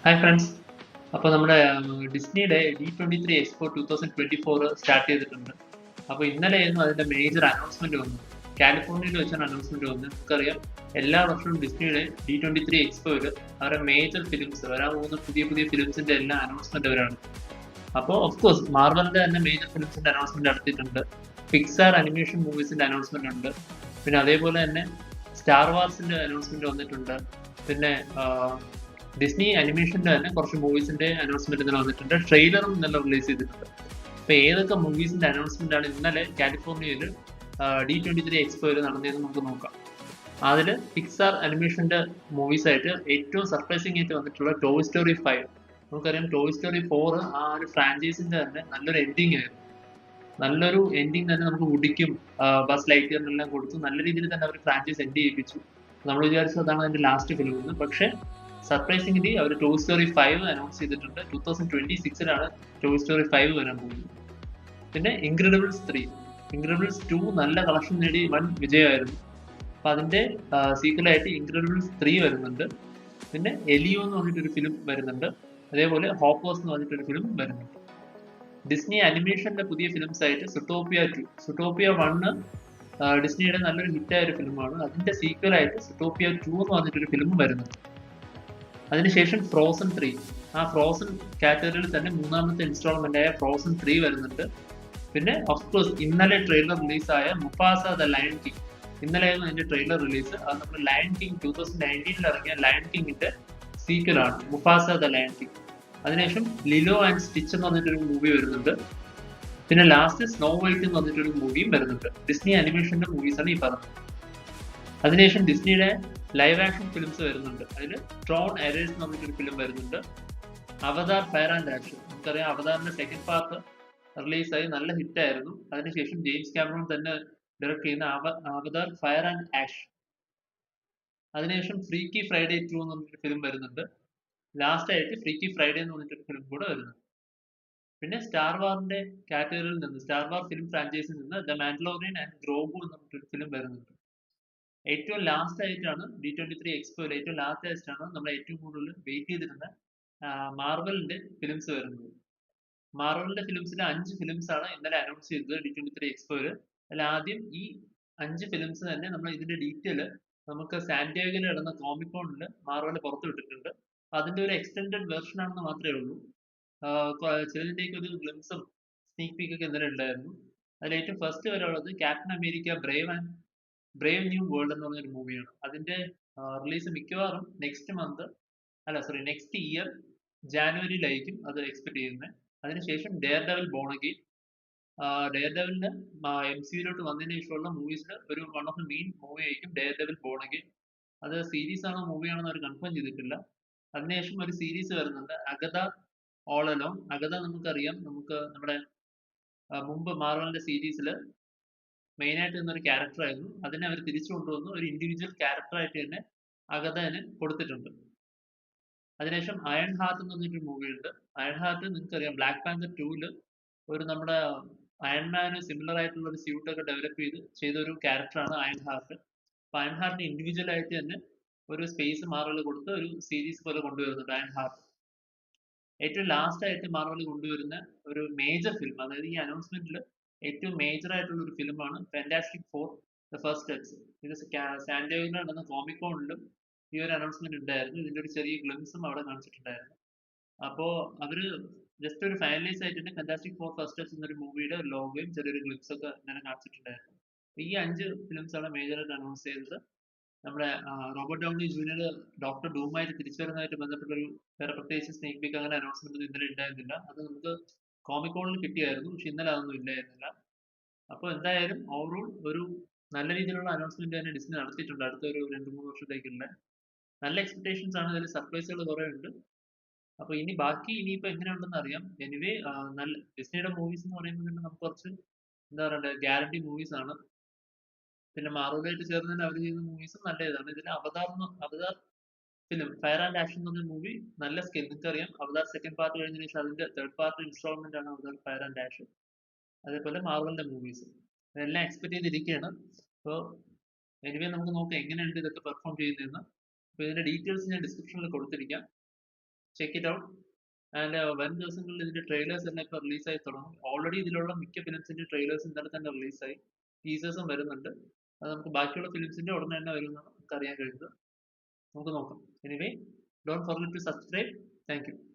Hi friends. അപ്പോൾ നമ്മുടെ ഡിസ്നിയുടെ D23 expo 2024 start ചെയ്തിട്ടുണ്ട്. അപ്പോൾ ഇന്നലെയായിരുന്നു അതിൻ്റെ മേജർ അനൗൺസ്മെന്റ് വന്നത്. കാലിഫോർണിയയിൽ വെച്ചാണ് അനൗൺസ്മെന്റ് വന്നത്. നമുക്കറിയാം എല്ലാ വർഷവും ഡിസ്നിയുടെ D23 എക്സ്പോയിൽ അവരുടെ മേജർ ഫിലിംസ് വരാൻ പോകുന്ന പുതിയ പുതിയ ഫിലിംസിന്റെ എല്ലാം അനൗൺസ്മെന്റ് അവരാണ്. അപ്പോൾ ഓഫ് കോഴ്സ് മാർവലിന്റെ തന്നെ മേജർ ഫിലിംസിന്റെ അനൗൺസ്മെന്റ് നടത്തിയിട്ടുണ്ട്. പിക്സാർ അനിമേഷൻ മൂവീസിന്റെ അനൗൺസ്മെന്റ് ഉണ്ട്. പിന്നെ അതേപോലെ തന്നെ സ്റ്റാർ വാർസിന്റെ അനൗൺസ്മെന്റ് വന്നിട്ടുണ്ട്. പിന്നെ ഡിസ്നി അനിമേഷന്റെ തന്നെ കുറച്ച് മൂവീസിന്റെ അനൗൺസ്മെന്റ് ഇന്നലെ വന്നിട്ടുണ്ട്. ട്രെയിലറും ഇന്നലെ റിലീസ് ചെയ്തിട്ടുണ്ട്. അപ്പൊ ഏതൊക്കെ മൂവീസിന്റെ അനൗൺസ്മെന്റ് ആണ് ഇന്നലെ കാലിഫോർണിയയിൽ D23 എക്സ്പോയിൽ നടന്നതെന്ന് നമുക്ക് നോക്കാം. അതിൽ പിക്സാർ അനിമേഷന്റെ മൂവീസ് ആയിട്ട് ഏറ്റവും സർപ്രൈസിംഗ് ആയിട്ട് വന്നിട്ടുള്ള ടോയ് സ്റ്റോറി 5. നമുക്കറിയാം ടോയ് സ്റ്റോറി 4 ആ ഒരു ഫ്രാഞ്ചൈസിന്റെ തന്നെ നല്ലൊരു എൻഡിങ് ആയിരുന്നു. നല്ലൊരു എൻഡിങ് തന്നെ നമുക്ക് വുഡിക്കും ബസ് ലൈറ്റ്ഇയറിനെല്ലാം കൊടുത്തു നല്ല രീതിയിൽ തന്നെ അവർ ഫ്രാഞ്ചൈസ് എൻഡ് ചെയ്യിപ്പിച്ചു. നമ്മൾ വിചാരിച്ചു അതാണ് അതിന്റെ ലാസ്റ്റ് ഫിലിം എന്ന്. പക്ഷേ സർപ്രൈസിംഗ്ലി അവർ ടോയ് സ്റ്റോറി 5 അനൗൺസ് ചെയ്തിട്ടുണ്ട്. 2026 ടോയ് സ്റ്റോറി 5 വരാൻ പോകുന്നത്. പിന്നെ ഇൻക്രെഡിബിൾസ് 3, ഇൻക്രെഡിബിൾസ് 2 നല്ല കളക്ഷൻ നേടി വൻ വിജയമായിരുന്നു. അപ്പൊ അതിന്റെ സീക്വലായിട്ട് ഇൻക്രെഡിബിൾസ് 3 വരുന്നുണ്ട്. പിന്നെ എലിയോ എന്ന് പറഞ്ഞിട്ടൊരു ഫിലിം വരുന്നുണ്ട്. അതേപോലെ ഹോപ്പോസ് എന്ന് പറഞ്ഞിട്ടൊരു ഫിലിം വരുന്നുണ്ട്. ഡിസ്നി അനിമേഷന്റെ പുതിയ ഫിലിംസ് ആയിട്ട് സുട്ടോപ്പിയ 2, സുട്ടോപ്പിയ 1 ഡിസ്നിയുടെ നല്ലൊരു ഹിറ്റായ ഒരു ഫിലിമാണ്. അതിന്റെ സീക്വലായിട്ട് സുട്ടോപ്പിയ 2 എന്ന് പറഞ്ഞിട്ടൊരു ഫിലിം വരുന്നുണ്ട്. അതിനുശേഷം ഫ്രോസൺ 3, ആ ഫ്രോസൺ കാറ്റഗറിയിൽ തന്നെ മൂന്നാമത്തെ ഇൻസ്റ്റാൾമെന്റ് ആയ ഫ്രോസൺ 3 വരുന്നുണ്ട്. പിന്നെ ഓഫ്കോഴ്സ് ഇന്നലെ ട്രെയിലർ റിലീസായ മുഫാസ ദ ലയൺ കിങ്, ഇന്നലെയായിരുന്നു അതിന്റെ ട്രെയിലർ റിലീസ്. അത് നമ്മുടെ ലയൺ കിങ് 2019 ഇറങ്ങിയ ലയൺ കിങ്ങിന്റെ സീക്വലാണ് മുഫാസ ദ ലയൺ കിങ്. അതിനുശേഷം ലിലോ ആൻഡ് സ്റ്റിച്ച് എന്ന് പറഞ്ഞിട്ടൊരു മൂവി വരുന്നുണ്ട്. പിന്നെ ലാസ്റ്റ് സ്നോ വൈറ്റ് എന്ന് പറഞ്ഞിട്ടൊരു മൂവിയും വരുന്നുണ്ട്. ഡിസ്നി അനിമേഷന്റെ മൂവീസാണ് ഈ പറഞ്ഞത്. അതിനുശേഷം ഡിസ്നിയുടെ ലൈവ് ആക്ഷൻ ഫിലിംസ് വരുന്നുണ്ട്. അതിൽ ട്രോൺ എറേഴ്സ് എന്ന് പറഞ്ഞിട്ടൊരു ഫിലിം വരുന്നുണ്ട്. അവതാർ ഫയർ ആൻഡ് ആഷ്, നമുക്കറിയാം അവതാറിന്റെ സെക്കൻഡ് പാർട്ട് റിലീസായി നല്ല ഹിറ്റായിരുന്നു. അതിനുശേഷം ജെയിംസ് കാമറോൺ തന്നെ ഡയറക്ട് ചെയ്യുന്ന അവതാർ ഫയർ ആൻഡ് ആഷ്. അതിനുശേഷം ഫ്രീക്കി ഫ്രൈഡേ 2 എന്ന് പറഞ്ഞിട്ടൊരു ഫിലിം വരുന്നുണ്ട്. ലാസ്റ്റ് ആയിട്ട് ഫ്രീക്കി ഫ്രൈഡേ എന്ന് പറഞ്ഞിട്ടൊരു ഫിലിം കൂടെ വരുന്നുണ്ട്. പിന്നെ സ്റ്റാർ വാറിന്റെ കാറ്റഗറിയിൽ നിന്ന് സ്റ്റാർ വാർ ഫിലിം ഫ്രാഞ്ചൈസിൽ നിന്ന് ദ മാൻഡലോറിയൻ ആൻഡ് ഗ്രോഗു എന്ന് പറഞ്ഞിട്ടൊരു ഫിലിം വരുന്നുണ്ട്. ഏറ്റവും ലാസ്റ്റ് ആയിട്ടാണ് D23 എക്സ്പോയിൽ ഏറ്റവും ലാസ്റ്റ് ആയിട്ടാണ് നമ്മൾ ഏറ്റവും കൂടുതൽ വെയിറ്റ് ചെയ്തിരുന്ന മാർവലിന്റെ ഫിലിംസ് വരുന്നത്. മാർവലിന്റെ ഫിലിംസിൽ 5 ഫിലിംസ് ആണ് ഇന്നലെ അനൗൺസ് ചെയ്തത് D23 എക്സ്പോയിൽ. അതിൽ ആദ്യം ഈ 5 ഫിലിംസ് തന്നെ നമ്മൾ ഇതിന്റെ ഡീറ്റെയിൽ നമുക്ക് സാന്റിയാഗോയിൽ നടന്ന കോമിക്കോണിൽ മാർവൽ പുറത്തു വിട്ടിട്ടുണ്ട്. അതിന്റെ ഒരു എക്സ്റ്റൻഡഡ് വെർഷൻ ആണെന്ന് മാത്രമേ ഉള്ളൂ. ചിലതിന്റെയൊക്കെ ഒരു ഗ്ലിംസും സ്നീക് പീക്ക് ഒക്കെ ഇന്നലെ ഉണ്ടായിരുന്നു. അതിൽ ഏറ്റവും ഫസ്റ്റ് വരെയുള്ളത് Captain America Brave New World എന്ന് പറഞ്ഞൊരു മൂവിയാണ്. അതിന്റെ റിലീസ് മിക്കവാറും നെക്സ്റ്റ് ഇയർ ജാനുവരിയിലായിരിക്കും അത് എക്സ്പെക്ട് ചെയ്യുന്നത്. അതിനുശേഷം ഡെയർ ഡെവൽ ബോൺ അഗെയിൻ, ഡെയർ ഡെവലിന്റെ MCUയിലോട്ട് വന്നതിന് ശേഷമുള്ള മൂവീസിൽ ഒരു one of the main movie ആയിരിക്കും ഡെയർ ഡെവൽ ബോൺ അഗെയിൻ. അത് സീരീസ് ആണോ മൂവി ആണോ അവർ കൺഫേം ചെയ്തിട്ടില്ല. അതിനുശേഷം ഒരു സീരീസ് വരുന്നുണ്ട് അഗത ഓൾ അലോങ്. അഗത നമുക്കറിയാം, നമ്മുടെ മുമ്പ് മാർവലിന്റെ സീരീസിൽ മെയിൻ ആയിട്ട് നിന്നൊരു ക്യാരക്ടർ ആയിരുന്നു. അതിനെ അവർ തിരിച്ചു കൊണ്ടുവന്ന് ഒരു ഇൻഡിവിജ്വൽ ക്യാരക്ടർ ആയിട്ട് തന്നെ അഗതന് കൊടുത്തിട്ടുണ്ട്. അതിനുശേഷം അയൺ ഹാർട്ട് എന്ന് പറഞ്ഞിട്ടൊരു മൂവി ഉണ്ട്. അയൺ ഹാർട്ട് നിങ്ങൾക്കറിയാം ബ്ലാക്ക് പാന്തർ 2 ഒരു നമ്മുടെ അയൺമാന് സിമിലർ ആയിട്ടുള്ള ഒരു സ്യൂട്ട് ഒക്കെ ഡെവലപ്പ് ചെയ്ത ഒരു ക്യാരക്ടറാണ് അയൺ ഹാർട്ട്. അപ്പൊ അയൺ ഹാർട്ടിന് ഇൻഡിവിജ്വൽ ആയിട്ട് തന്നെ ഒരു സ്പേസ് മാർവൽ കൊടുത്ത് ഒരു സീരീസ് പോലെ കൊണ്ടുവരുന്നുണ്ട് അയൺ ഹാർട്ട്. ഏറ്റവും ലാസ്റ്റ് ആയിട്ട് മാർവൽ കൊണ്ടുവരുന്ന ഒരു മേജർ ഫിലിം, അതായത് ഈ അനൗൺസ്മെന്റിൽ ഏറ്റവും മേജർ ആയിട്ടുള്ള ഒരു ഫിലിമാണ് Fantastic Four the First Touch. ഇത് സാന്റിയാഗോയിൽ നടന്ന കോമിക്കോണിലും ഈ ഒരു അനൗൺസ്മെന്റ് ഉണ്ടായിരുന്നു. ഇതിന്റെ ഒരു ചെറിയ ഗ്ലിംസും അവിടെ കാണിച്ചിട്ടുണ്ടായിരുന്നു. അപ്പോ അവര് ജസ്റ്റ് ഒരു ഫൈനലൈസ് ആയിട്ട് ഫാന്റാസ്റ്റിക് ഫോർ ഫസ്റ്റ് ടച്ച് എന്നൊരു മൂവിയുടെ ലോഗോയും ചെറിയൊരു ഗ്ലിംസ് ഒക്കെ ഇന്നലെ കാണിച്ചിട്ടുണ്ടായിരുന്നു. ഈ 5 ഫിലിംസ് ആണ് മേജർ ആയിട്ട് അനൗൺസ് ചെയ്തത്. നമ്മുടെ റോബർട്ട് ഡൗണി ജൂനിയർ ഡോക്ടർ ഡൂമായിട്ട് തിരിച്ചു വരുന്നതായിട്ട് ബന്ധപ്പെട്ടൊരു വേറെ പ്രത്യേകിച്ച് സ്നേക് പീക്ക് അങ്ങനെ അനൗൺസ്മെന്റ് ഇന്നലെ ഉണ്ടായിരുന്നില്ല. അത് നമുക്ക് കോമിക്കോണിൽ കിട്ടിയായിരുന്നു, പക്ഷെ ഇന്നലെ അതൊന്നും ഇല്ലായിരുന്നില്ല. അപ്പോൾ എന്തായാലും ഓവറോൾ ഒരു നല്ല രീതിയിലുള്ള അനൗൺസ്മെന്റ് തന്നെ ഡിസ്നി നടത്തിയിട്ടുണ്ട് അടുത്ത ഒരു 2-3 വർഷത്തേക്കുള്ള. നല്ല എക്സ്പെക്ടേഷൻസ് ആണ്, ഇതിൽ സർപ്രൈസുകൾ കുറെ ഉണ്ട്. അപ്പൊ ഇനി ബാക്കി ഇനിയിപ്പോ എങ്ങനെയുണ്ടെന്ന് അറിയാം. എനിവേ നല്ല ഡിസ്നിയുടെ മൂവീസ് എന്ന് പറയുമ്പോൾ തന്നെ നമുക്ക് കുറച്ച് എന്താ പറയണ്ടേ ഗ്യാരണ്ടി മൂവീസ് ആണ്. പിന്നെ മാർവലായിട്ട് ചേർന്ന് തന്നെ അവർ ചെയ്യുന്ന മൂവീസും നല്ല ഇതാണ്. ഇതിൽ അവതാർ ഫിലിം ഫയർ ആൻഡ് ആക്ഷൻ എന്ന് പറഞ്ഞ മൂവി നല്ല സ്കെയിൽ, നിങ്ങൾക്കറിയാം അവതാർ സെക്കൻഡ് പാർട്ട് കഴിഞ്ഞതിന് ശേഷം അതിന്റെ തേർഡ് പാർട്ട് ഇൻസ്റ്റാൾമെന്റ് ആണ് അവതാർ ഫയർ ആൻഡ് ആക്ഷൻ. അതേപോലെ മാർവലിന്റെ മൂവീസ് ഇതെല്ലാം എക്സ്പെക്ട് ചെയ്തിരിക്കുകയാണ്. അപ്പോൾ എനിവേ നമുക്ക് നോക്കാം എങ്ങനെയുണ്ട് ഇതൊക്കെ പെർഫോം ചെയ്യുന്നതെന്ന്. അപ്പോൾ ഇതിന്റെ ഡീറ്റെയിൽസ് ഞാൻ ഡിസ്ക്രിപ്ഷനിൽ കൊടുത്തിരിക്കാം. Check it out. ആൻഡ് വരും ദിവസങ്ങളിൽ ഇതിന്റെ ട്രെയിലേഴ്സ് എല്ലാം ഇപ്പോൾ റിലീസായി തുടങ്ങും. ഓൾറെഡി ഇതിലുള്ള മിക്ക ഫിലിംസിന്റെ ട്രെയിലേഴ്സ് ഇന്നലെ തന്നെ റിലീസായി. ടീസേഴ്സും വരുന്നുണ്ട്. അത് നമുക്ക് ബാക്കിയുള്ള ഫിലിംസിന്റെ ഉടനെ തന്നെ വരുമെന്നാണ് നമുക്ക് അറിയാൻ കഴിയുന്നത്. നമുക്ക് നോക്കാം. Anyway, don't forget to subscribe. Thank U.